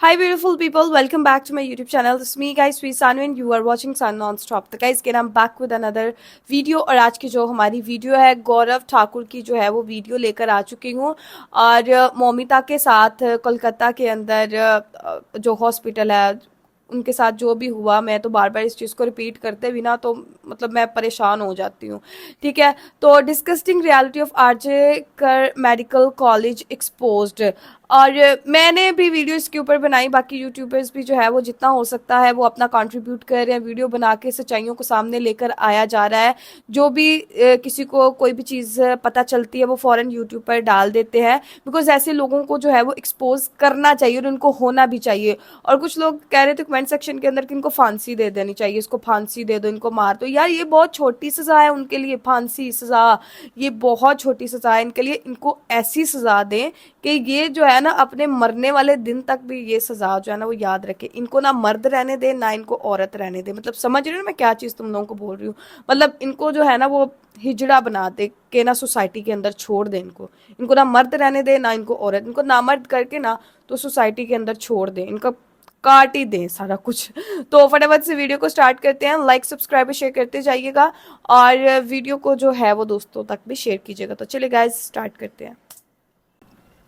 Hi beautiful people, welcome back to my YouTube channel. This is me guys, Sweet Sanu and you are watching Sun Non-Stop. तो guys, again I'm back with another video और आज की जो हमारी video है गौरव ठाकुर की जो है वो वीडियो लेकर आ चुकी हूँ और मौमिता के साथ कोलकाता के अंदर जो हॉस्पिटल है उनके साथ जो भी हुआ, मैं तो बार बार इस चीज़ को रिपीट करते भी ना तो मतलब मैं परेशान हो जाती हूँ। ठीक है, तो डिस्कस्टिंग रियलिटी ऑफ आरजे कर मेडिकल कॉलेज एक्सपोज्ड, और मैंने भी वीडियो इसके ऊपर बनाई। बाकी यूट्यूबर्स भी जो है वो जितना हो सकता है वो अपना कंट्रीब्यूट कर रहे हैं, वीडियो बना के सच्चाइयों को सामने लेकर आया जा रहा है। जो भी किसी को कोई भी चीज़ पता चलती है वो फ़ौरन यूट्यूब पर डाल देते हैं, बिकॉज ऐसे लोगों को जो है वो एक्सपोज करना चाहिए और उनको होना भी चाहिए। और कुछ लोग कह रहे थे कमेंट सेक्शन के अंदर कि इनको फांसी दे देनी चाहिए, इसको फांसी दे दो, इनको मार दो। यार ये बहुत छोटी सज़ा है उनके लिए, फांसी सज़ा ये बहुत छोटी सज़ा है इनके लिए। इनको ऐसी सज़ा दें कि ये जो है ना अपने मरने वाले दिन तक भी ये सजा जो है ना वो याद रखे। इनको ना मर्द रहने दे ना इनको औरत रहने दे। मतलब समझ रहे हो ना मैं क्या चीज़ तुम लोगों को बोल रही हूँ। मतलब इनको जो है ना वो हिजड़ा बना दे के ना सोसाइटी के अंदर छोड़ दे। इनको ना मर्द रहने दे ना इनको औरत, इनको ना मर्द करके ना तो सोसाइटी के अंदर छोड़ दे, इनका काट ही दें सारा कुछ। तो फटाफट से वीडियो को स्टार्ट करते हैं। लाइक सब्सक्राइब शेयर करते जाइएगा और वीडियो को जो है वो दोस्तों तक भी शेयर कीजिएगा। तो चलिए गाइज स्टार्ट करते हैं।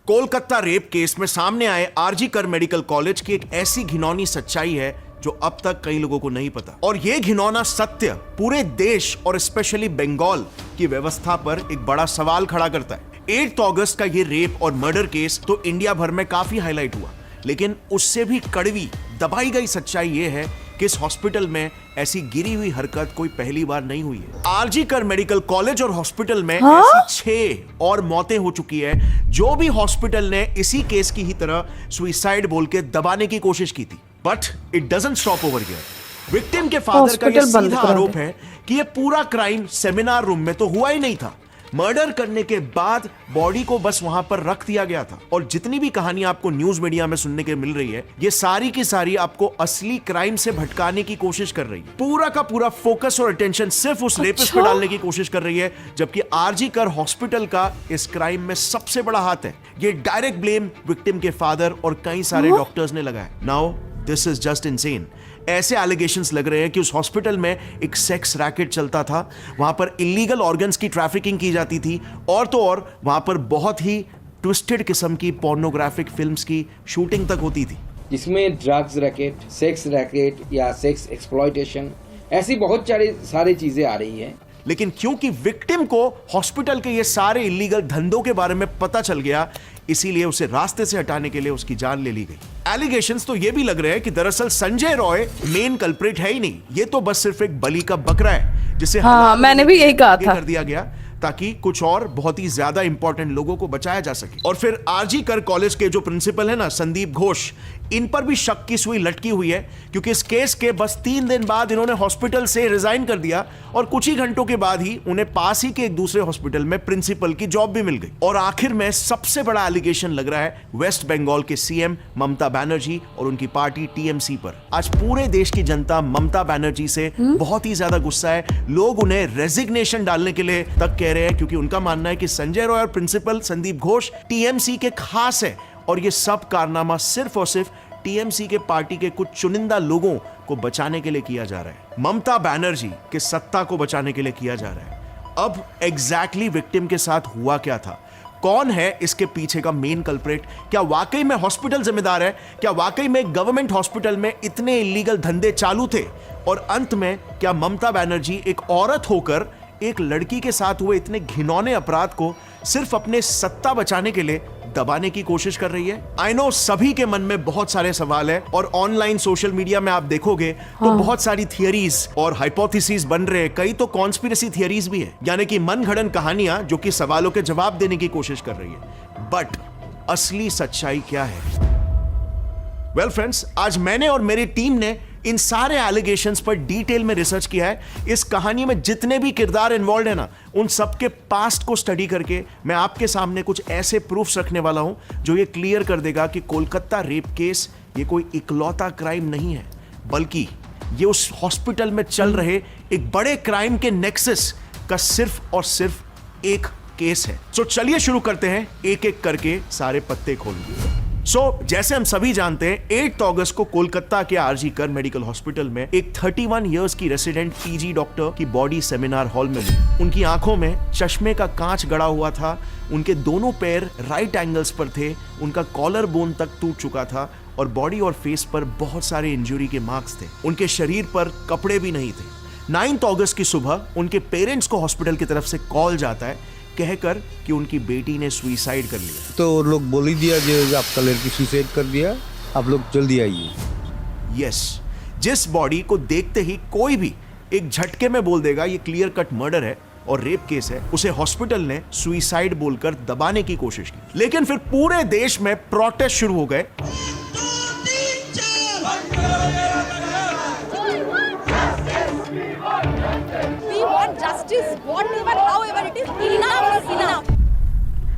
कोलकाता रेप केस में सामने आए आरजी कर मेडिकल कॉलेज की एक ऐसी घिनौनी सच्चाई है जो अब तक कई लोगों को नहीं पता, और यह घिनौना सत्य पूरे देश और स्पेशली बंगाल की व्यवस्था पर एक बड़ा सवाल खड़ा करता है। 8 अगस्त का यह रेप और मर्डर केस तो इंडिया भर में काफी हाईलाइट हुआ, लेकिन उससे भी कड़वी दबाई गई सच्चाई यह है कि इस हॉस्पिटल में ऐसी गिरी हुई हरकत कोई पहली बार नहीं हुई है। आरजी कर मेडिकल कॉलेज और हॉस्पिटल में ऐसी 6 और मौतें हो चुकी है जो भी हॉस्पिटल ने इसी केस की ही तरह सुसाइड बोल के दबाने की कोशिश की थी। But it doesn't stop over here. Victim के फादर का यह सीधा आरोप है कि यह पूरा क्राइम सेमिनार रूम में तो हुआ ही नहीं था। मर्डर करने के बाद बॉडी को बस वहां पर रख दिया गया था, और जितनी भी कहानी आपको न्यूज मीडिया में सुनने के मिल रही है ये सारी की सारी आपको असली क्राइम से भटकाने की कोशिश कर रही है। पूरा का पूरा फोकस और अटेंशन सिर्फ उस रेपिस्ट पे डालने की कोशिश कर रही है, जबकि आरजी कर हॉस्पिटल का इस क्राइम में सबसे बड़ा हाथ है। ये डायरेक्ट ब्लेम विक्टिम के फादर और कई सारे डॉक्टर्स ने लगाया। Now this is just insane. ऐसे एलिगेशंस लग रहे हैं कि उस हॉस्पिटल में एक सेक्स रैकेट चलता था, वहां पर इलीगल ऑर्गन्स की ट्रैफिकिंग की जाती थी, और तो और वहां पर बहुत ही ट्विस्टेड किस्म की पोर्नोग्राफिक फिल्म्स की शूटिंग तक होती थी, जिसमें ड्रग्स रैकेट, सेक्स रैकेट या सेक्स एक्सप्लॉयटेशन ऐसी बहुत सारी चीजें आ रही हैं। लेकिन क्योंकि विक्टिम को हॉस्पिटल के ये सारे इलीगल धंधों के बारे में पता चल गया, इसीलिए उसे रास्ते से हटाने के लिए उसकी जान ले ली गई। एलिगेशंस तो ये भी लग रहे हैं कि दरअसल संजय रॉय मेन कल्प्रिट है ही नहीं, ये तो बस सिर्फ एक बलि का बकरा है जिसे मैंने भी यही कहा था कर दिया गया ताकि कुछ और बहुत ही ज्यादा इंपॉर्टेंट लोगों को बचाया जा सके। और फिर आरजी कर कॉलेज के जो प्रिंसिपल है ना संदीप घोष, इन पर भी शक की सुई लटकी हुई है, क्योंकि इस केस के बस 3 दिन बाद इन्होंने हॉस्पिटल से रिजाइन कर दिया और कुछ ही घंटों के बाद ही उन्हें पास ही के एक दूसरे हॉस्पिटल में प्रिंसिपल की जॉब भी मिल गई। और आखिर में सबसे बड़ा एलिगेशन लग रहा है वेस्ट बंगाल के सीएम ममता बनर्जी और उनकी पार्टी टीएमसी पर। आज पूरे देश की जनता ममता बनर्जी से बहुत ही ज्यादा गुस्सा है। लोग उन्हें रेजिग्नेशन डालने के लिए तक कह रहे हैं, क्योंकि उनका मानना है कि संजय रॉय और प्रिंसिपल संदीप घोष टीएमसी के खास है, और ये सब कारनामा सिर्फ और सिर्फ टीएमसी के पार्टी के कुछ चुनिंदा लोगों को बचाने के लिए किया जा रहा है। ममता बनर्जी के सत्ता को बचाने के लिए किया जा रहा है। अब एग्जैक्टली विक्टिम के साथ हुआ क्या था, कौन है इसके पीछे का मेन कल्प्रिट? क्या वाकई में हॉस्पिटल जिम्मेदार है? क्या वाकई में गवर्नमेंट हॉस्पिटल में इतने इलीगल धंधे चालू थे? और अंत में क्या ममता बनर्जी एक औरत होकर एक लड़की के साथ हुए इतने घिनौने अपराध को सिर्फ अपने सत्ता बचाने के लिए दबाने की कोशिश कर रही है? आई नो सभी के मन में बहुत सारे सवाल है, और ऑनलाइन सोशल मीडिया में आप देखोगे तो बहुत सारी थियरीज और हाइपोथेसिस बन रहे हैं। कई तो कॉन्स्पिरेसी थियरीज भी है, यानी कि मनगढ़ंत कहानियां जो कि सवालों के जवाब देने की कोशिश कर रही है। बट असली सच्चाई क्या है? वेल फ्रेंड्स, आज मैंने और मेरी टीम ने इन सारे एलिगेशंस पर डिटेल में रिसर्च किया है। इस कहानी में जितने भी किरदार इन्वॉल्व है ना, उन सबके पास्ट को स्टडी करके मैं आपके सामने कुछ ऐसे प्रूफ्स रखने वाला हूं जो ये क्लियर कर देगा कि कोलकाता रेप केस ये कोई इकलौता क्राइम नहीं है, बल्कि ये उस हॉस्पिटल में चल रहे एक बड़े क्राइम के नेक्सस का सिर्फ और सिर्फ एक केस है। तो चलिए शुरू करते हैं, एक एक करके सारे पत्ते खोलेंगे। जैसे हम सभी जानते हैं 8 अगस्त को कोलकाता के आरजी कर मेडिकल हॉस्पिटल में एक 31 इयर्स की रेसिडेंट पीजी डॉक्टर की बॉडी सेमिनार हॉल में मिली। उनकी आंखों में चश्मे का कांच गड़ा हुआ था, उनके दोनों पैर राइट एंगल्स पर थे, उनका कॉलर बोन तक टूट चुका था और बॉडी और फेस पर बहुत सारे इंजरी के मार्क्स थे। उनके शरीर पर कपड़े भी नहीं थे। 9 अगस्त की सुबह उनके पेरेंट्स को हॉस्पिटल की तरफ से कॉल जाता है कहकर कि उनकी बेटी ने सुसाइड कर लिया। तो लोग बोल ही दिया कि आपका लड़की सुसाइड कर दिया, आप लोग जल्दी आइए। यस, जिस बॉडी को देखते ही कोई भी एक झटके में बोल देगा ये क्लियर कट मर्डर है और रेप केस है, उसे हॉस्पिटल ने सुसाइड बोलकर दबाने की कोशिश की। लेकिन फिर पूरे देश में प्रोटेस्ट शुरू हो गए। We want justice, whatever, however it is, enough is enough.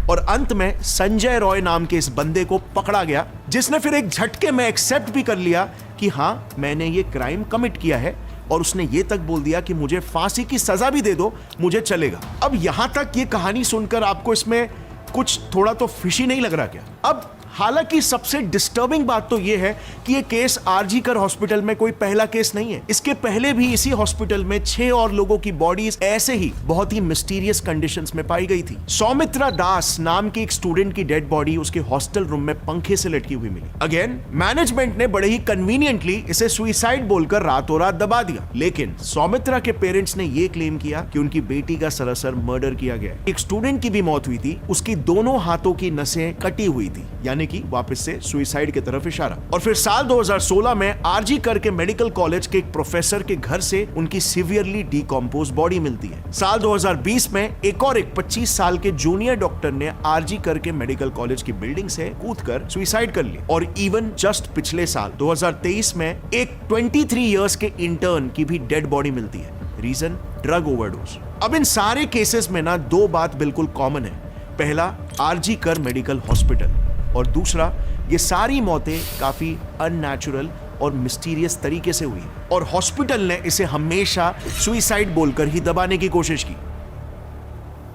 और अंत में संजय रॉय नाम के इस बंदे को पकड़ा गया, जिसने फिर एक झटके में एक्सेप्ट भी कर लिया कि हाँ मैंने ये क्राइम कमिट किया है, और उसने ये तक बोल दिया कि मुझे फांसी की सजा भी दे दो, मुझे चलेगा। अब यहां तक ये कहानी सुनकर आपको इसमें कुछ थोड़ा तो फिशी नहीं लग रहा क्या? अब हालांकि सबसे डिस्टर्बिंग बात तो यह है कि यह केस आरजी कर हॉस्पिटल में कोई पहला केस नहीं है। इसके पहले भी इसी हॉस्पिटल में 6 और लोगों की बॉडीज ऐसे ही बहुत ही मिस्टीरियस कंडीशंस में पाई गई थी। सौमित्रा दास नाम की एक स्टूडेंट की डेड बॉडी उसके हॉस्टल रूम में पंखे से लटकी हुई मिली। अगेन मैनेजमेंट ने बड़े ही कन्वीनियंटली इसे सुसाइड बोलकर रातों रात दबा दिया। लेकिन सौमित्रा के पेरेंट्स ने यह क्लेम किया कि उनकी बेटी का सरासर मर्डर किया गया। एक स्टूडेंट की भी मौत हुई थी, उसकी दोनों हाथों की नसें कटी हुई थी, यानी कि वापस से सुसाइड की तरफ इशारा। और फिर साल 2016 में आरजी कर के मेडिकल कॉलेज के एक प्रोफेसर के घर से उनकी सीवियरली डिकम्पोज बॉडी मिलती है। साल 2020 में एक 25 साल के जूनियर डॉक्टर ने आरजी कर के मेडिकल कॉलेज की बिल्डिंग से कूदकर सुसाइड कर लिया। और इवन जस्ट पिछले साल 2023 में एक 23 इयर्स के इंटर्न की भी डेड बॉडी मिलती है। Reason drug overdose. अब इन सारे केसेस में ना 2 बात बिल्कुल कॉमन है। पहला, आरजी कर मेडिकल हॉस्पिटल, और दूसरा, ये सारी मौतें काफी अननेचुरल और मिस्टीरियस तरीके से हुई और हॉस्पिटल ने इसे हमेशा सुसाइड बोलकर ही दबाने की कोशिश की।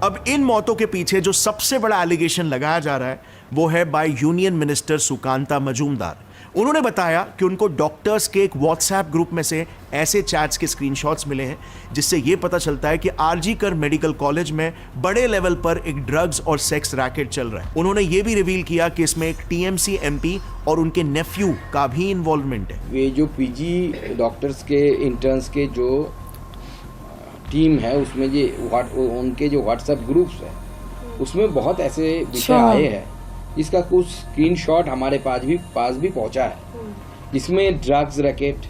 अब इन मौतों के पीछे जो सबसे बड़ा एलिगेशन लगाया जा रहा है वो है by union minister Sukanta Majumdar. उन्होंने बताया कि उनको डॉक्टर्स के एक व्हाट्सएप ग्रुप में से ऐसे चैट्स के स्क्रीनशॉट्स मिले हैं जिससे यह पता चलता है कि आरजी कर मेडिकल कॉलेज में बड़े लेवल पर एक ड्रग्स और सेक्स रैकेट चल रहा है। उन्होंने यह भी रिवील किया कि इसमें एक टीएमसी एमपी और उनके नेफ्यू का भी इन्वॉल्वमेंट है। ये जो पीजी डॉक्टर्स के इंटर्न्स के जो टीम है उसमें ये उनके जो व्हाट्सएप ग्रुप्स है उसमें बहुत ऐसे विषय आए हैं इसका कुछ स्क्रीनशॉट हमारे पास भी पहुंचा है, जिसमें ड्रग्स रैकेट,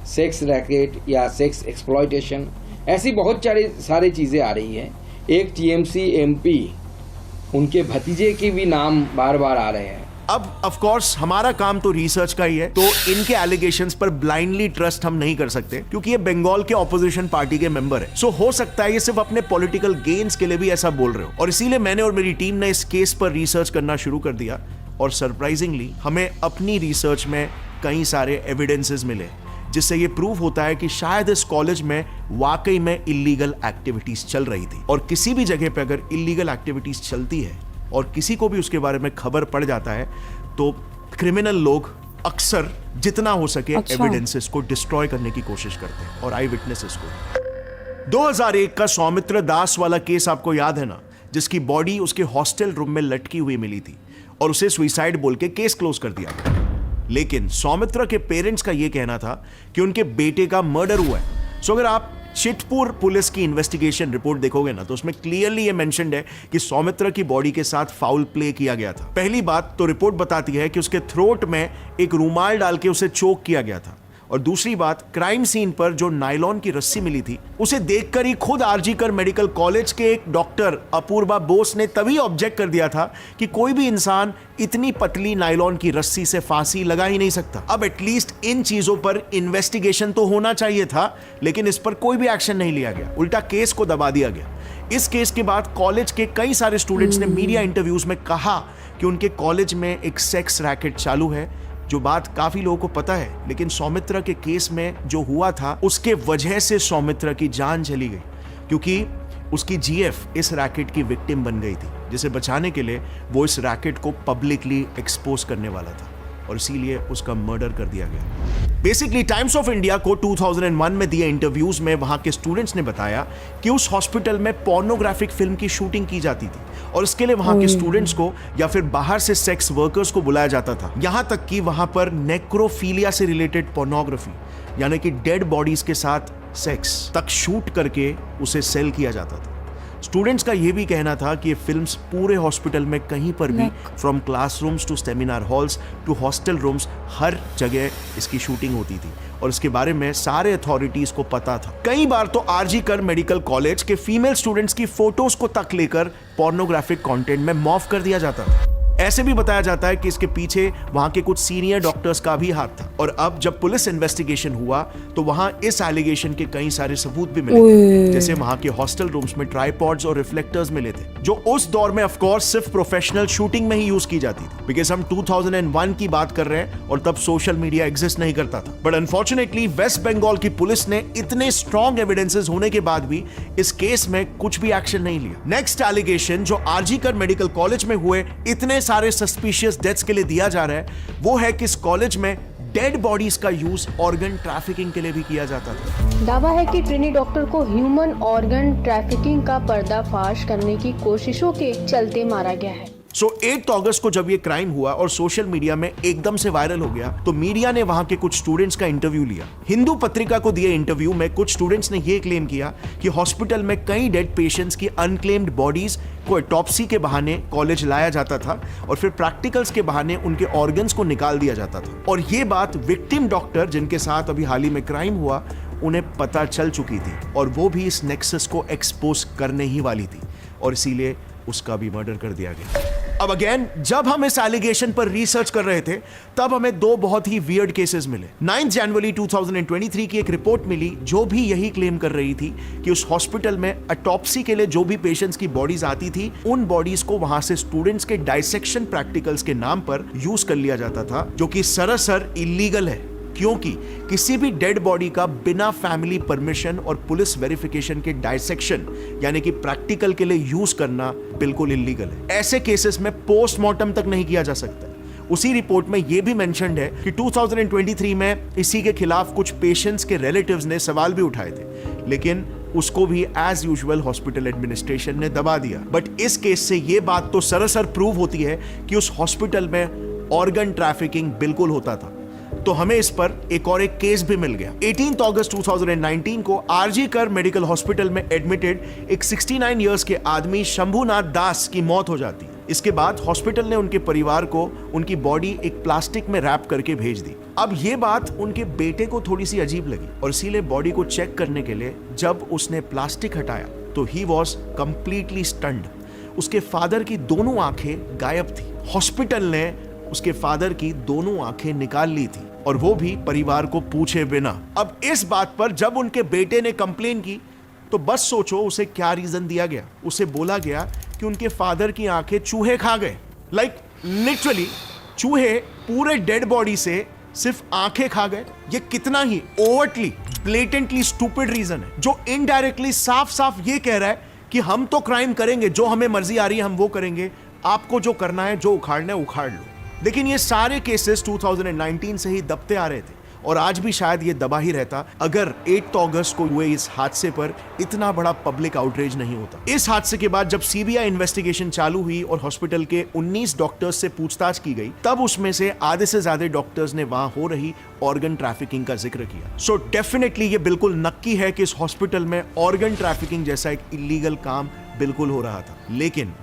सेक्स रैकेट या सेक्स एक्सप्लॉयटेशन ऐसी बहुत सारी चीज़ें आ रही हैं। एक टीएमसी एमपी उनके भतीजे के भी नाम बार बार आ रहे हैं। अब ऑफ कोर्स हमारा काम तो रिसर्च का ही है, तो इनके एलिगेशंस पर ब्लाइंडली ट्रस्ट हम नहीं कर सकते क्योंकि ये बंगाल के ऑपोजिशन पार्टी के मेंबर है। सो हो सकता है ये सिर्फ अपने पॉलिटिकल गेन्स के लिए भी ऐसा बोल रहे हो, और इसीलिए मैंने और मेरी टीम ने इस केस पर रिसर्च करना शुरू कर दिया। और सरप्राइजिंगली हमें अपनी रिसर्च में कई सारे एविडेंसेस मिले जिससे ये प्रूव होता है कि शायद इस कॉलेज में वाकई में इलीगल एक्टिविटीज चल रही थी। और किसी भी जगह पे अगर इलीगल एक्टिविटीज चलती है और किसी को भी उसके बारे में खबर पड़ जाता है तो क्रिमिनल लोग अक्सर जितना हो सके एविडेंसेस को डिस्ट्रॉय करने की कोशिश करते हैं और आई विटनेसेस को। 2001 का सौमित्र दास वाला केस आपको याद है ना, जिसकी बॉडी उसके हॉस्टल रूम में लटकी हुई मिली थी और उसे सुसाइड बोल के केस क्लोज कर दिया गया। लेकिन सौमित्रा के पेरेंट्स का यह कहना था कि उनके बेटे का मर्डर हुआ है। सो अगर आप चितपुर पुलिस की इन्वेस्टिगेशन रिपोर्ट देखोगे ना तो उसमें क्लियरली ये मेंशन्ड है कि सौमित्रा की बॉडी के साथ फाउल प्ले किया गया था। पहली बात तो रिपोर्ट बताती है कि उसके थ्रोट में एक रुमाल डाल के उसे चोक किया गया था, और दूसरी बात, क्राइम सीन पर जो नायलॉन की रस्सी मिली थी उसे देखकर ही खुद आरजी कर मेडिकल कॉलेज के एक डॉक्टर अपूर्वा बोस ने तभी ऑब्जेक्ट कर दिया था कि कोई भी इंसान इतनी पतली नायलॉन की रस्सी से फांसी लगा ही नहीं सकता। अब एटलीस्ट इन चीजों पर इन्वेस्टिगेशन तो होना चाहिए था, लेकिन इस पर कोई भी एक्शन नहीं लिया गया, उल्टा केस को दबा दिया गया। इस केस के बाद कॉलेज के कई सारे स्टूडेंट्स ने मीडिया इंटरव्यूज में कहा कि उनके कॉलेज में एक सेक्स रैकेट चालू है, जो बात काफी लोगों को पता है। लेकिन सौमित्रा के केस में जो हुआ था उसके वजह से सौमित्रा की जान चली गई, क्योंकि उसकी जीएफ इस रैकेट की विक्टिम बन गई थी। जिसे बचाने के लिए वो इस रैकेट को पब्लिकली एक्सपोज करने वाला था और इसीलिए उसका मर्डर कर दिया गया। बेसिकली टाइम्स ऑफ इंडिया को 2001 में दिए इंटरव्यूज में वहां के स्टूडेंट्स ने बताया कि उस हॉस्पिटल में पोर्नोग्राफिक फिल्म की शूटिंग की जाती थी और इसके लिए वहां के स्टूडेंट्स को या फिर बाहर से सेक्स वर्कर्स को बुलाया जाता था। यहां तक कि वहां पर नेक्रोफीलिया से रिलेटेड पोर्नोग्राफी यानी कि डेड बॉडीज के साथ सेक्स तक शूट करके उसे सेल किया जाता था। स्टूडेंट्स का यह भी कहना था कि ये फिल्म्स पूरे हॉस्पिटल में कहीं पर भी from classrooms to seminar halls to hostel rooms हर जगह इसकी शूटिंग होती थी और इसके बारे में सारे अथॉरिटीज को पता था। कई बार तो आरजी कर मेडिकल कॉलेज के फीमेल स्टूडेंट्स की फोटोज को तक लेकर पोर्नोग्राफिक कंटेंट में मॉर्फ कर दिया जाता था। ऐसे भी बताया जाता है कि इसके पीछे वहां के कुछ सीनियर डॉक्टर्स का भी हाथ था और अब जब पुलिस इन्वेस्टिगेशन हुआ तो वहां इस एलिगेशन के कई सारे सबूत भी मिले, जैसे वहां के हॉस्टल रूम्स में ट्राइपॉड्स और रिफ्लेक्टर्स मिले थे जो उस दौर में ऑफ कोर्स सिर्फ प्रोफेशनल शूटिंग में ही यूज की जाती थी, बिकॉज हम 2001 की बात कर रहे हैं और तब सोशल मीडिया एग्जिस्ट नहीं करता था। बट अनफॉर्चुनेटली वेस्ट बंगाल की पुलिस ने इतने स्ट्रॉन्ग एविडेंसेस होने के बाद भी इस केस में कुछ भी एक्शन नहीं लिया। नेक्स्ट एलिगेशन जो आरजी कर मेडिकल कॉलेज में हुए इतने सारे सस्पिशियस डेथ्स के लिए दिया जा रहा है वो है कि इस कॉलेज में डेड बॉडीज का यूज ऑर्गन ट्रैफिकिंग के लिए भी किया जाता था। दावा है कि ट्रेनी डॉक्टर को ह्यूमन ऑर्गन ट्रैफिकिंग का पर्दाफाश करने की कोशिशों के चलते मारा गया है। 8 अगस्त को जब ये क्राइम हुआ और सोशल मीडिया में एकदम से वायरल हो गया तो मीडिया ने वहां के कुछ स्टूडेंट्स का इंटरव्यू लिया। हिंदू पत्रिका को दिए इंटरव्यू में कुछ स्टूडेंट्स ने ये क्लेम किया कि हॉस्पिटल में कई डेड पेशेंट्स की अनक्लेम्ड बॉडीज को ऑटोप्सी के बहाने कॉलेज लाया जाता था और फिर प्रैक्टिकल्स के बहाने उनके ऑर्गन्स को निकाल दिया जाता था और ये बात विक्टिम डॉक्टर जिनके साथ अभी हाल ही में क्राइम हुआ उन्हें पता चल चुकी थी और वो भी इस नेक्सस को एक्सपोज करने ही वाली थी और इसीलिए उसका भी मर्डर कर दिया गया। अब अगेन जब हम इस एलिगेशन पर रिसर्च कर रहे थे तब हमें दो बहुत ही वियर्ड केसेस मिले। 9 जनवरी 2023 की एक रिपोर्ट मिली जो भी यही क्लेम कर रही थी कि उस हॉस्पिटल में ऑटोप्सी के लिए जो भी पेशेंट्स की बॉडीज आती थी उन बॉडीज को वहां से स्टूडेंट्स के डाइसेक्शन प्रैक्टिकल्स के नाम पर यूज कर लिया जाता था, जो कि सरासर इलीगल है क्योंकि किसी भी डेड बॉडी का बिना फैमिली परमिशन और पुलिस वेरिफिकेशन के डाइसेक्शन यानी कि प्रैक्टिकल के लिए यूज करना बिल्कुल इलीगल है। ऐसे केसेस में पोस्टमार्टम तक नहीं किया जा सकता। उसी रिपोर्ट में यह भी मेंशन्ड है कि 2023 में इसी के खिलाफ कुछ पेशेंट्स के रिलेटिव्स ने सवाल भी उठाए थे, लेकिन उसको भी एज यूजुअल हॉस्पिटल एडमिनिस्ट्रेशन ने दबा दिया। बट इस केस से यह बात तो सरासर प्रूव होती है कि उस हॉस्पिटल में ऑर्गन ट्रैफिकिंग बिल्कुल होता था। तो हमें इस पर एक और एक केस भी मिल गया। 18 अगस्त 2019 को आरजी कर मेडिकल हॉस्पिटल में एडमिटेड एक 69 इयर्स के आदमी शंभुनाथ दास की मौत हो जाती है। इसके बाद हॉस्पिटल ने उनके परिवार को उनकी बॉडी एक प्लास्टिक में रैप करके भेज दी। अब ये बात उनके बेटे को थोड़ी सी अजीब लगी और इसीलिए बॉडी को चेक करने के लिए जब उसने प्लास्टिक हटाया तो ही वॉज कंप्लीटली स्टन्ड। उसके फादर की दोनों आंखें गायब थी। हॉस्पिटल ने उसके फादर की दोनों आंखें निकाल ली थी और वो भी परिवार को पूछे बिना। अब इस बात पर जब उनके बेटे ने कंप्लेन की तो बस सोचो उसे क्या रीजन दिया गया। उसे बोला गया कि उनके फादर की आंखें चूहे खा गए। लाइक लिटरली चूहे पूरे डेड बॉडी से सिर्फ आंखें खा गए। ये कितना ही ओवरटली ब्लेटेंटली स्टूपिड रीजन है जो इनडायरेक्टली साफ साफ ये कह रहा है कि हम तो क्राइम करेंगे, जो हमें मर्जी आ रही है हम वो करेंगे, आपको जो करना है जो उखाड़ना है उखाड़ लो। लेकिन ये सारे केसेस 2019 से ही दबते आ रहे थे और आज भी शायद ये दबा ही रहता अगर 8 अगस्त को हुए इस हादसे पर इतना बड़ा पब्लिक आउटरीच नहीं होता। इस हादसे के बाद जब सीबीआई इन्वेस्टिगेशन चालू हुई और हॉस्पिटल के 19 डॉक्टर्स से पूछताछ की गई तब उसमें से आधे से ज्यादा डॉक्टर्स ने वहां हो रही ऑर्गन ट्रैफिकिंग का जिक्र किया। सो डेफिनेटली ये बिल्कुल नक्की है कि इस हॉस्पिटल में ऑर्गन ट्रैफिकिंग जैसा एक इलीगल काम बिल्कुल हो रहा था। लेकिन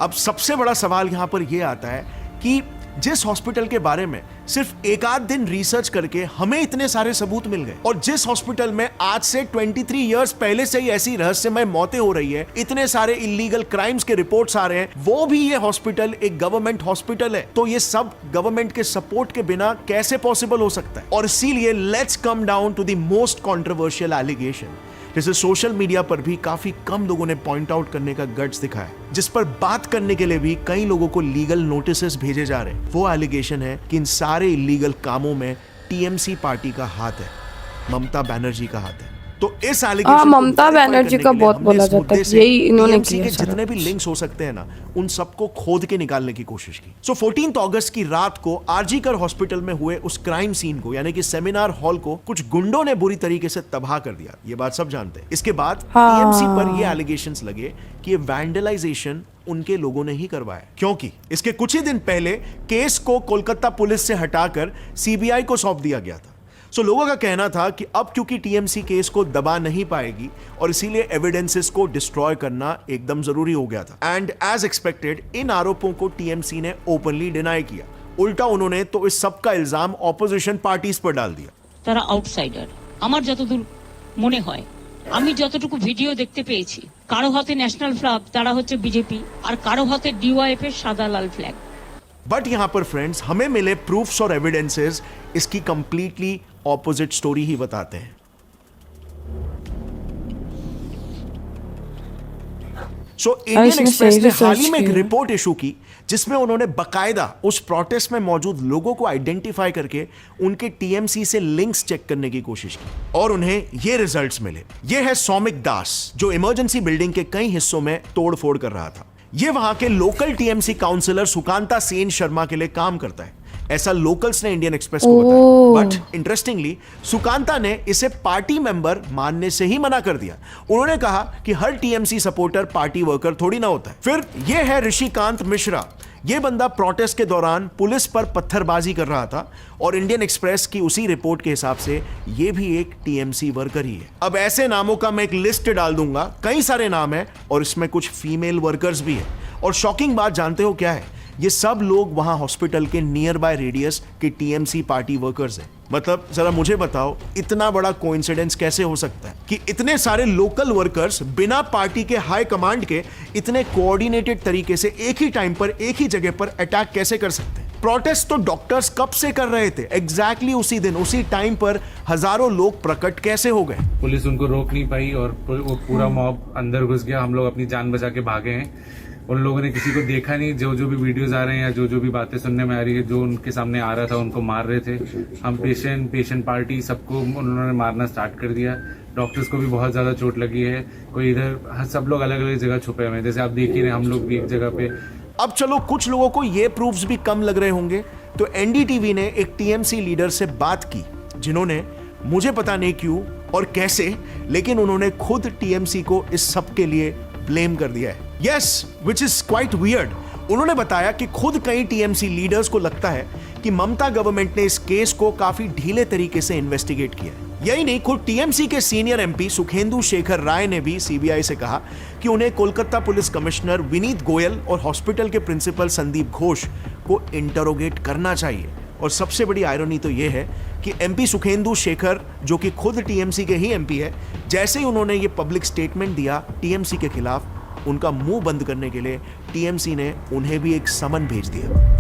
अब सबसे बड़ा सवाल यहां पर यह आता है कि जिस हॉस्पिटल के बारे में सिर्फ एक आध दिन रिसर्च करके हमें इतने सारे सबूत मिल गए और जिस हॉस्पिटल में आज से 23 इयर्स पहले से ही ऐसी रहस्यमय मौतें हो रही है, इतने सारे इलीगल क्राइम्स के रिपोर्ट्स आ रहे हैं, वो भी ये हॉस्पिटल एक गवर्नमेंट हॉस्पिटल है, तो ये सब गवर्नमेंट के सपोर्ट के बिना कैसे पॉसिबल हो सकता है। और इसीलिए let's come down to the most controversial allegation, जिसे सोशल मीडिया पर भी काफी कम लोगों ने पॉइंट आउट करने का गट्स दिखाया, जिस पर बात करने के लिए भी कई लोगों को लीगल नोटिसेस भेजे जा रहे हैं। वो एलिगेशन है कि इन सारे इलीगल कामों में टीएमसी पार्टी का हाथ है, ममता बनर्जी का हाथ है। तो इस allegation को ममता verify बनर्जी करने का के लिए बहुत हमने बोला इस जाता है, मुद्दे से यही इन्होंने TMC किया के सारा जितने भी लिंक्स हो सकते हैं ना, उन सबको खोद के निकालने की कोशिश की। सो 14 अगस्त की रात को आरजी कर हॉस्पिटल में हुए उस क्राइम सीन को, यानी कि सेमिनार हॉल को कुछ गुंडों ने बुरी तरीके से तबाह कर दिया। ये बात सब जानते हैं। इसके बाद टीएमसी पर ये एलिगेशंस लगे कि ये वैंडलाइजेशन उनके लोगों ने ही करवाया, क्योंकि इसके कुछ ही दिन पहले केस को कोलकाता पुलिस से हटाकर सीबीआई को सौंप दिया गया था। सो लोगों का कहना था कि अब क्योंकि टीएमसी केस को दबा नहीं पाएगी और इसीलिए एविडेंसेस को डिस्ट्रॉय करना एकदम जरूरी हो गया था। एंड एज एक्सपेक्टेड इन आरोपों को टीएमसी ने ओपनली डिनाई किया। उल्टा उन्होंने तो इस सब का इल्जाम ऑपोजिशन पार्टीज पर डाल दिया। তারা আউটসাইডার, আমার যতদূর মনে হয়, আমি যতটুকু ভিডিও দেখতে পেয়েছি, কারো হাতে ন্যাশনাল ফ্ল্যাগ, তারা হচ্ছে বিজেপি, আর কারো হাতে ডিওয়াইএফ এর সাদা লাল ফ্ল্যাগ। बट यहां पर फ्रेंड्स हमें मिले प्रूफ्स और एविडेंसेस इसकी कंप्लीटली ऑपोजिट स्टोरी ही बताते हैं। सो इंडियन इसने एक्सप्रेस सही ने हाल ही रिसर्च में एक किया। रिपोर्ट इशू की जिसमें उन्होंने बकायदा उस प्रोटेस्ट में मौजूद लोगों को आइडेंटिफाई करके उनके टीएमसी से लिंक्स चेक करने की कोशिश की और उन्हें ये रिजल्ट्स मिले। ये है सौमिक दास, जो इमरजेंसी बिल्डिंग के कई हिस्सों में तोड़फोड़ कर रहा था। ये वहां के local TMC councillor Sukanta Sen Sharma के लिए काम करता है, ऐसा लोकल्स ने इंडियन एक्सप्रेस को बताया। बट इंटरेस्टिंगली सुकांता ने इसे पार्टी मेंबर मानने से ही मना कर दिया। उन्होंने कहा कि हर टीएमसी सपोर्टर पार्टी वर्कर थोड़ी ना होता है। फिर यह है ऋषिकांत मिश्रा। यह बंदा प्रोटेस्ट के दौरान पुलिस पर पत्थरबाजी कर रहा था और इंडियन एक्सप्रेस की उसी रिपोर्ट के हिसाब से यह भी एक टीएमसी वर्कर ही है। अब ऐसे नामों का मैं एक लिस्ट डाल दूंगा, कई सारे नाम है और इसमें कुछ फीमेल वर्कर्स भी है। और शॉकिंग बात जानते हो क्या है? ये सब लोग वहां हॉस्पिटल के नियर बाय रेडियस के टीएमसी पार्टी वर्कर्स हैं। मतलब जरा मुझे बताओ, इतना बड़ा कोइंसिडेंस कैसे हो सकता है कि इतने सारे लोकल वर्कर्स बिना पार्टी के हाई कमांड के इतने कोऑर्डिनेटेड तरीके से एक ही टाइम पर एक ही जगह पर अटैक कैसे कर सकते हैं? प्रोटेस्ट तो डॉक्टर्स कब से कर रहे थे, एग्जैक्टली उसी दिन उसी टाइम पर हजारों लोग प्रकट कैसे हो गए? पुलिस उनको रोक नहीं पाई और वो पूरा मॉब अंदर घुस गया। हम लोग अपनी जान बचा के भागे हैं। उन लोगों ने किसी को देखा नहीं। जो भी वीडियोस आ रहे हैं या जो भी बातें सुनने में आ रही है, जो उनके सामने आ रहा था उनको मार रहे थे। हम पेशेंट पार्टी सबको उन्होंने मारना स्टार्ट कर दिया। डॉक्टर्स को भी बहुत ज्यादा चोट लगी है। कोई इधर, सब लोग अलग अलग जगह छुपे हुए हैं, जैसे आप देख ही रहे, हम लोग भी एक जगह पे। अब चलो, कुछ लोगों को ये प्रूफ्स भी कम लग रहे होंगे, तो एनडीटीवी ने एक टीएमसी लीडर से बात की, जिन्होंने मुझे पता नहीं क्यों और कैसे, लेकिन उन्होंने खुद टीएमसी को इस सब के लिए ब्लेम कर दिया है। Yes, which is quite weird. उन्होंने बताया कि खुद कई टीएमसी लीडर्स को लगता है कि ममता गवर्नमेंट ने इस केस को काफी ढीले तरीके से इन्वेस्टिगेट किया है। यही नहीं, खुद टीएमसी के सीनियर एमपी सुखेंदु शेखर राय ने भी सीबीआई से कहा कि उन्हें कोलकाता पुलिस कमिश्नर विनीत गोयल और हॉस्पिटल के प्रिंसिपल संदीप घोष को इंटरोगेट करना चाहिए। और सबसे बड़ी आयरनी तो यह है कि एमपी सुखेंदु शेखर, जो कि खुद टीएमसी के ही एमपी है, जैसे ही उन्होंने ये पब्लिक स्टेटमेंट दिया टीएमसी के खिलाफ, उनका मुंह बंद करने के लिए टीएमसी ने उन्हें भी एक समन भेज दिया।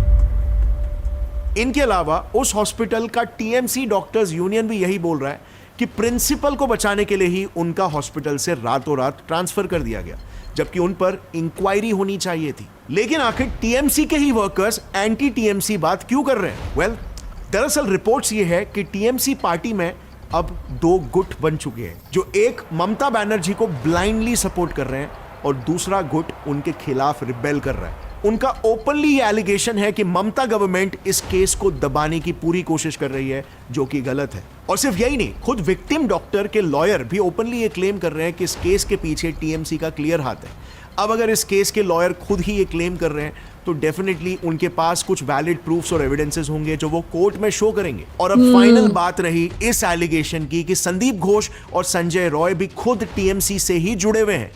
इनके अलावा उस हॉस्पिटल का टीएमसी डॉक्टर्स यूनियन भी यही बोल रहा है कि प्रिंसिपल को बचाने के लिए ही उनका हॉस्पिटल से रातों रात ट्रांसफर कर दिया गया, जबकि उन पर इंक्वायरी होनी चाहिए थी। लेकिन आखिर टीएमसी के ही वर्कर्स एंटी टीएमसी बात क्यों कर रहे हैं? वेल, दरअसल रिपोर्ट्स ये है कि टीएमसी पार्टी में अब दो गुट बन चुके हैं, जो एक ममता बनर्जी को ब्लाइंडली सपोर्ट कर रहे हैं और दूसरा गुट उनके खिलाफ रिबेल कर रहा है। उनका ओपनली ये एलिगेशन है कि ममता गवर्नमेंट इस केस को दबाने की पूरी कोशिश कर रही है, जो कि गलत है। और सिर्फ यही नहीं, खुद विक्टिम डॉक्टर के लॉयर भी ओपनली ये क्लेम कर रहे हैं कि इस केस के पीछे टीएमसी का क्लियर हाथ है। अब अगर इस केस के लॉयर खुद ही ये क्लेम कर रहे हैं, तो डेफिनेटली उनके पास कुछ वैलिड प्रूफ्स और एविडेंसेस होंगे जो वो कोर्ट में शो करेंगे। और अब फाइनल बात रही इस एलिगेशन की कि संदीप घोष और संजय रॉय भी खुद टीएमसी से ही जुड़े हुए हैं,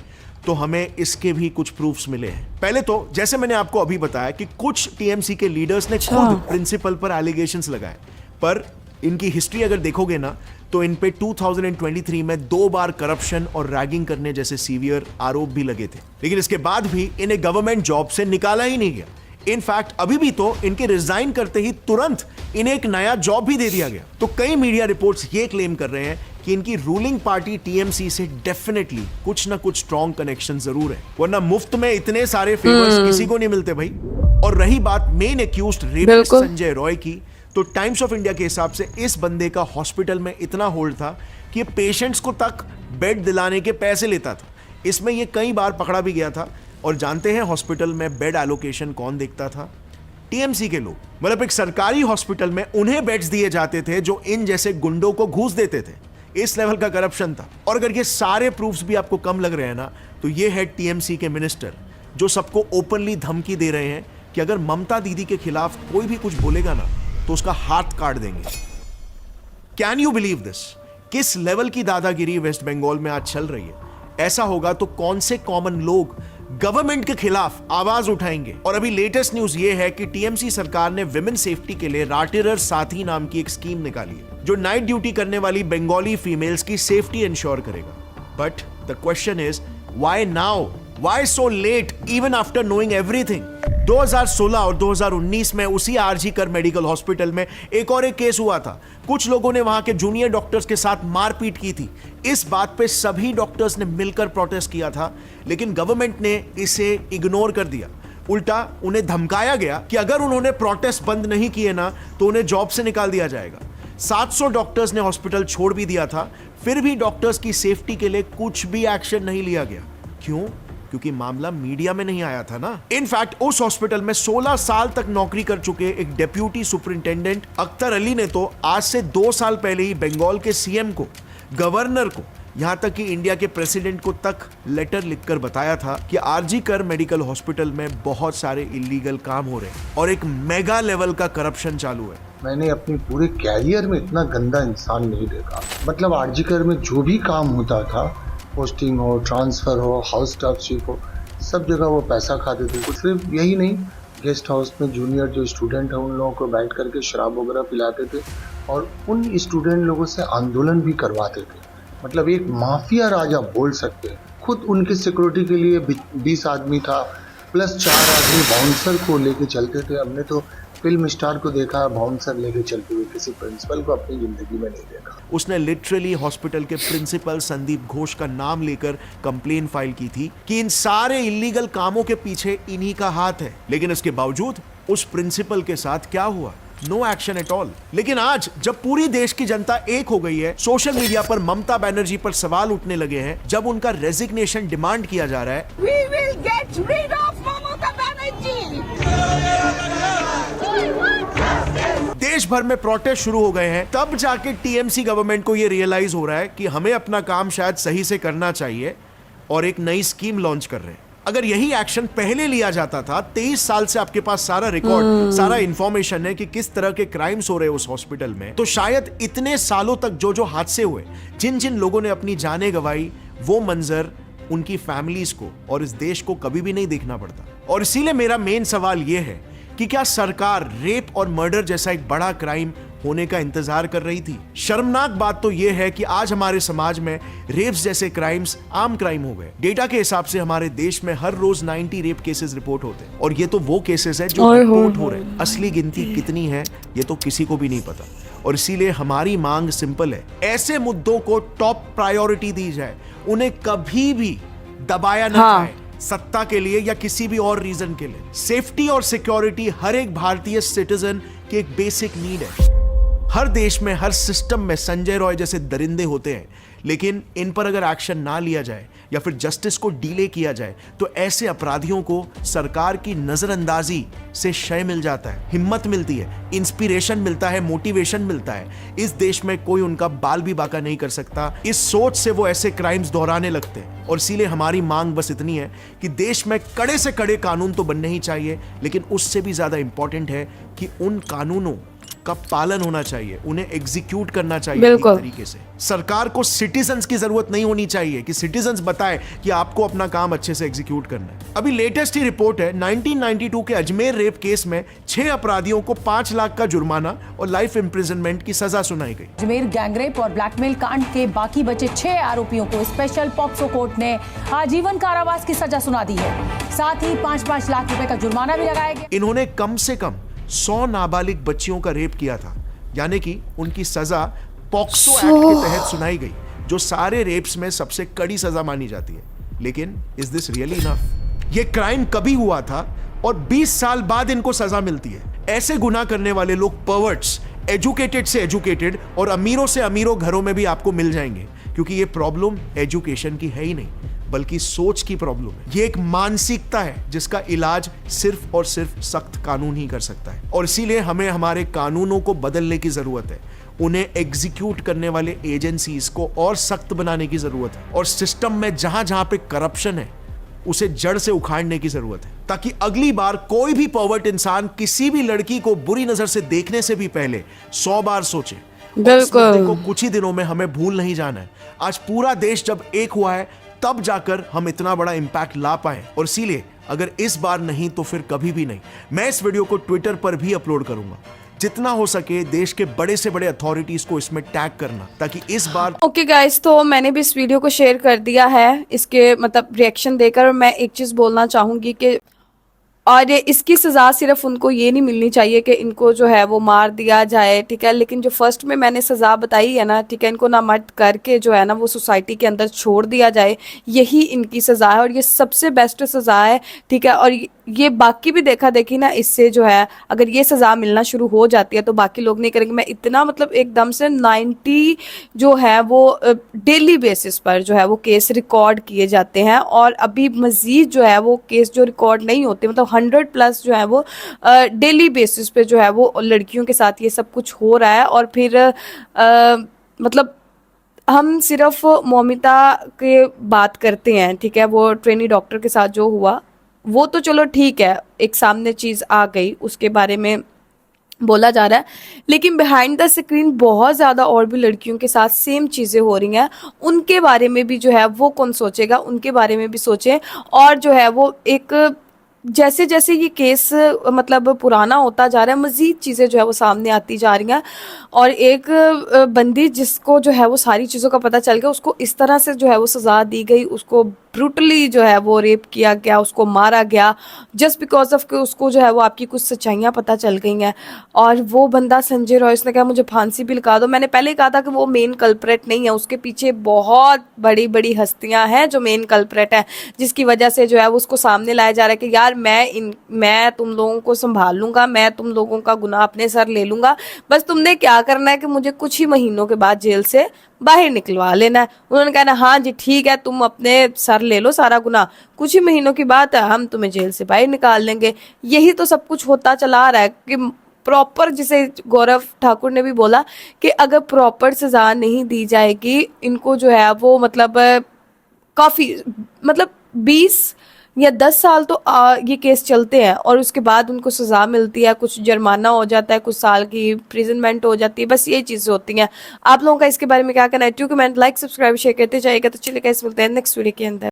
तो हमें इसके भी कुछ प्रूफ्स मिले हैं। पहले तो जैसे मैंने आपको अभी बताया कि कुछ टीएमसी के लीडर्स ने खुद प्रिंसिपल पर एलिगेशंस लगाए, पर इनकी हिस्ट्री अगर देखोगे ना, तो इन पे 2023 में 2 बार करप्शन और रैगिंग करने जैसे सीवियर आरोप भी लगे थे। लेकिन इसके बाद भी इन्हें गवर्नमेंट जॉब से निकाला ही नहीं गया। इनफैक्ट अभी भी तो इनके रिजाइन करते ही तुरंत इन्हें एक नया जॉब भी दे दिया गया। तो कई मीडिया रिपोर्ट्स ये क्लेम कर रहे हैं कि इनकी रूलिंग पार्टी टीएमसी से डेफिनेटली कुछ ना कुछ स्ट्रॉन्ग कनेक्शन जरूर है, वरना मुफ्त में इतने सारे फेवर्स किसी को नहीं मिलते भाई। और रही बात main accused rapist Sanjay Roy की, तो टाइम्स ऑफ इंडिया के हिसाब से इस बंदे का हॉस्पिटल में इतना होल्ड था कि ये पेशेंट्स को तक बेड दिलाने के पैसे लेता था। इसमें ये कई बार पकड़ा भी गया था। और जानते हैं हॉस्पिटल में बेड एलोकेशन कौन देखता था? टीएमसी के लोग। मतलब एक सरकारी हॉस्पिटल में उन्हें बेड्स दिए जाते थे जो इन जैसे गुंडों को घूस देते थे। इस लेवल का करप्शन था। और अगर ये सारे प्रूफ्स भी आपको कम लग रहे हैं ना, तो ये है टीएमसी के मिनिस्टर जो सबको ओपनली धमकी दे रहे हैं कि अगर ममता दीदी के खिलाफ कोई भी कुछ बोलेगा ना तो उसका हाथ काट देंगे। Can you believe this? किस लेवल की दादागिरी वेस्ट बंगाल में आज चल रही है? ऐसा होगा तो कौन से कॉमन लोग गवर्नमेंट के खिलाफ आवाज उठाएंगे? और अभी लेटेस्ट न्यूज ये है कि टीएमसी सरकार ने विमेन सेफ्टी के लिए राटिरर साथी नाम की एक स्कीम निकाली है जो नाइट ड्यूटी करने वाली बंगाली फीमेल्स की सेफ्टी इंश्योर करेगा। But the question is why now? Why so let even after knowing everything? 2016 और 2019 में उसी आरजी कर मेडिकल हॉस्पिटल में एक और एक केस हुआ था। कुछ लोगों ने वहां के जूनियर डॉक्टर्स के साथ मारपीट की थी। इस बात पे सभी डॉक्टर्स ने मिलकर प्रोटेस्ट किया था, लेकिन गवर्नमेंट ने इसे इग्नोर कर दिया। उल्टा उन्हें धमकाया गया कि अगर उन्होंने प्रोटेस्ट बंद नहीं किए ना तो उन्हें जॉब से निकाल दिया जाएगा। 700 डॉक्टर्स ने हॉस्पिटल छोड़ भी दिया था, फिर भी डॉक्टर्स की सेफ्टी के लिए कुछ भी एक्शन नहीं लिया गया। क्यों? क्योंकि मामला मीडिया में नहीं आया था ना। इनफैक्ट उस हॉस्पिटल में 16 साल तक नौकरी कर चुके एक डेप्यूटी सुपरिंटेंडेंट अख्तर अली ने तो आज से 2 साल पहले ही बंगाल के सीएम को, गवर्नर को, यहां तक कि इंडिया के प्रेसिडेंट को तक लेटर लिखकर बताया था कि आरजी कर मेडिकल हॉस्पिटल में बहुत सारे इलीगल काम हो रहे हैं और एक मेगा लेवल का करप्शन चालू है। मैंने अपने पूरे कैरियर में इतना गंदा इंसान नहीं देखा। मतलब आरजी कर में जो भी काम होता था, पोस्टिंग हो, ट्रांसफ़र हो, हाउस स्टाफशिप हो, सब जगह वो पैसा खाते थे। कुछ सिर्फ यही नहीं, गेस्ट हाउस में जूनियर जो स्टूडेंट है उन लोगों को बैठ करके शराब वगैरह पिलाते थे और उन स्टूडेंट लोगों से आंदोलन भी करवाते थे। मतलब एक माफिया राजा बोल सकते हैं। खुद उनके सिक्योरिटी के लिए 20 आदमी था प्लस 4 आदमी बाउंसर को लेके चलते थे। हमने तो फिल्म स्टार को देखा बाउंसर लेके चलते हुए, किसी प्रिंसिपल को अपनी जिंदगी में नहीं देखा। उसने लिटरली हॉस्पिटल के प्रिंसिपल संदीप घोष का नाम लेकर कंप्लेन फाइल की थी कि इन सारे इलीगल कामों के पीछे इन्हीं का हाथ है। लेकिन इसके बावजूद उस प्रिंसिपल के साथ क्या हुआ? No action at all. लेकिन आज जब पूरी देश की जनता एक हो गई है, सोशल मीडिया पर ममता बनर्जी पर सवाल उठने लगे हैं, जब उनका रेजिग्नेशन डिमांड किया जा रहा है, We will get rid of Mamata Banerjee. देश भर में प्रोटेस्ट शुरू हो गए हैं, तब जाके टीएमसी गवर्नमेंट को यह रियलाइज हो रहा है कि हमें अपना काम शायद सही से करना चाहिए और एक नई स्कीम लॉन्च कर रहे हैं। अगर यही एक्शन पहले लिया जाता था, 23 साल से आपके पास सारा रिकॉर्ड, सारा इंफॉर्मेशन है कि किस तरह के क्राइम्स हो रहे हैं उस हॉस्पिटल में, तो शायद इतने सालों तक जो जो हादसे हुए, जिन जिन लोगों ने अपनी जानें गंवाई, वो मंजर उनकी फैमिलीज को और इस देश को कभी भी नहीं देखना पड़ता। और इसीलिए मेरा मेन सवाल यह है कि क्या सरकार रेप और मर्डर जैसा एक बड़ा क्राइम होने का इंतजार कर रही थी? शर्मनाक बात तो यह है कि आज हमारे समाज में रेप्स जैसे क्राइम्स आम क्राइम हो गए। डेटा के हिसाब से हमारे देश में हर रोज 90 रेप केसेस रिपोर्ट होते हैं और ये तो वो केसेस है जो रिपोर्ट हो रहे हैं। असली गिनती कितनी है ये तो किसी को भी नहीं पता। और इसीलिए हमारी मांग सिंपल है, ऐसे मुद्दों को टॉप प्रायोरिटी दी जाए, उन्हें कभी भी दबाया न जाए सत्ता के लिए या किसी भी और रीजन के लिए। सेफ्टी और सिक्योरिटी हर एक भारतीय सिटीजन की एक बेसिक नीड है। हर देश में, हर सिस्टम में संजय रॉय जैसे दरिंदे होते हैं, लेकिन इन पर अगर एक्शन ना लिया जाए या फिर जस्टिस को डिले किया जाए तो ऐसे अपराधियों को सरकार की नजरअंदाजी से शय मिल जाता है, हिम्मत मिलती है, इंस्पिरेशन मिलता है, मोटिवेशन मिलता है। इस देश में कोई उनका बाल भी बाका नहीं कर सकता। इस सोच से वो ऐसे क्राइम्स दोहराने लगते हैं। और इसीलिए हमारी मांग बस इतनी है कि देश में कड़े से कड़े कानून तो बनने ही चाहिए, लेकिन उससे भी ज्यादा इंपॉर्टेंट है कि उन कानूनों का पालन होना चाहिए, उन्हें एग्जीक्यूट करना चाहिए एक तरीके से। सरकार को सिटीजन्स की जरूरत नहीं होनी चाहिए कि सिटीजन्स बताए कि आपको अपना काम अच्छे से एग्जीक्यूट करना है। अभी लेटेस्ट ही रिपोर्ट है, 1992 के अजमेर रेप केस में 6 अपराधियों को 5 लाख का जुर्माना और लाइफ इंप्रिजनमेंट की सजा सुनाई गई। अजमेर गैंगरेप और ब्लैकमेल कांड के बाकी बचे 6 आरोपियों को स्पेशल पॉक्सो कोर्ट ने आजीवन कारावास की सजा सुना दी है। साथ ही 5-5 लाख रुपए का जुर्माना भी लगाया गया। इन्होंने कम से कम 100 नाबालिग बच्चियों का रेप किया था, यानी कि उनकी सजा पॉक्सो एक्ट के तहत सुनाई गई, जो सारे रेप्स में सबसे कड़ी सजा मानी जाती है। लेकिन इज दिस रियली इनफ? ये क्राइम कभी हुआ था और 20 साल बाद इनको सजा मिलती है। ऐसे गुनाह करने वाले लोग पर्वर्ट्स, एजुकेटेड से एजुकेटेड और अमीरों से अमीरों घरों में भी आपको मिल जाएंगे, क्योंकि ये प्रॉब्लम एजुकेशन की है ही नहीं, बल्कि सोच की प्रॉब्लम है। ये एक मानसिकता है जिसका इलाज सिर्फ और सिर्फ सख्त कानून ही कर सकता है। और इसीलिए हमें हमारे कानूनों को बदलने की जरूरत है, उन्हें एग्जीक्यूट करने वाले एजेंसीज को और सख्त बनाने की जरूरत है, और सिस्टम में जहां जहां पे करप्शन है उसे जड़ से उखाड़ने की जरूरत है, ताकि अगली बार कोई भी पर्वर्ट इंसान किसी भी लड़की को बुरी नजर से देखने से भी पहले 100 बार सोचे। बिल्कुल। को कुछ ही दिनों में हमें भूल नहीं जाना है। आज पूरा देश जब एक हुआ है तब जाकर हम इतना बड़ा इंपैक्ट ला पाए, और इसीलिए अगर इस बार नहीं तो फिर कभी भी नहीं। मैं इस वीडियो को ट्विटर पर भी अपलोड करूंगा। जितना हो सके देश के बड़े से बड़े अथॉरिटीज को इसमें टैग करना, ताकि इस बार ओके गाइस, तो मैंने भी इस वीडियो को शेयर कर दिया है इसके मतलब रिएक्शन देकर। और मैं एक चीज़ बोलना चाहूँगी कि और इसकी सज़ा सिर्फ उनको ये नहीं मिलनी चाहिए कि इनको जो है वो मार दिया जाए, ठीक है, लेकिन जो फर्स्ट में मैंने सज़ा बताई है ना, ठीक है, इनको ना मर्द करके जो है ना वो सोसाइटी के अंदर छोड़ दिया जाए, यही इनकी सज़ा है और ये सबसे बेस्ट सज़ा है, ठीक है। और ये बाकी भी देखा देखी ना, इससे जो है अगर ये सज़ा मिलना शुरू हो जाती है तो बाकी लोग नहीं करेंगे। मैं इतना मतलब एकदम से 90 जो है वो डेली बेसिस पर जो है वो केस रिकॉर्ड किए जाते हैं, और अभी मज़ीद जो है वो केस जो रिकॉर्ड नहीं होते, मतलब 100+ जो है वो डेली बेसिस पे जो है वो लड़कियों के साथ ये सब कुछ हो रहा है। और फिर मतलब हम सिर्फ मौमिता के बात करते हैं, ठीक है, वो ट्रेनी डॉक्टर के साथ जो हुआ वो तो चलो ठीक है, एक सामने चीज़ आ गई, उसके बारे में बोला जा रहा है, लेकिन बिहाइंड द स्क्रीन बहुत ज़्यादा और भी लड़कियों के साथ सेम चीज़ें हो रही हैं। उनके बारे में भी जो है वो कौन सोचेगा, उनके बारे में भी सोचें। और जो है वो एक जैसे जैसे ये केस मतलब पुराना होता जा रहा है, मज़ीद चीज़ें जो है वो सामने आती जा रही हैं। और एक बंदी जिसको जो है वो सारी चीज़ों का पता चल गया, उसको इस तरह से जो है वो सज़ा दी गई, उसको ब्रूटली जो है वो रेप किया गया, उसको मारा गया, जस्ट बिकॉज ऑफ कि उसको जो है वो आपकी कुछ सच्चाइयाँ पता चल गई हैं। और वो बंदा संजय रॉय, उसने कहा मुझे फांसी भी लगा दो। मैंने पहले कहा था कि वो मेन कल्प्रेट नहीं है, उसके पीछे बहुत बड़ी बड़ी हस्तियाँ हैं जो मेन कल्प्रेट है, जिसकी वजह से जो है वो उसको सामने लाया जा रहा है कि यार मैं तुम लोगों को संभाल लूंगा, मैं तुम लोगों का गुनाह अपने सर ले लूंगा, बस तुमने क्या करना है कि मुझे कुछ ही महीनों के बाद जेल से बाहर निकलवा लेना है। उन्होंने कहा ना हाँ जी ठीक है, तुम अपने सर ले लो सारा गुनाह, कुछ ही महीनों की बात है, हम तुम्हें जेल से बाहर निकाल लेंगे। यही तो सब कुछ होता चला आ रहा है कि प्रॉपर, जिसे गौरव ठाकुर ने भी बोला कि अगर प्रॉपर सजा नहीं दी जाएगी इनको जो है वो मतलब काफ़ी मतलब 20 या 10 साल तो ये केस चलते हैं, और उसके बाद उनको सज़ा मिलती है, कुछ जुर्माना हो जाता है, कुछ साल की इम्प्रिजनमेंट हो जाती है, बस ये चीज़ें होती हैं। आप लोगों का इसके बारे में क्या कहना है? कमेंट, लाइक, सब्सक्राइब, शेयर करते जाइएगा। तो चलिए गाइस, मिलते हैं नेक्स्ट वीडियो के अंदर।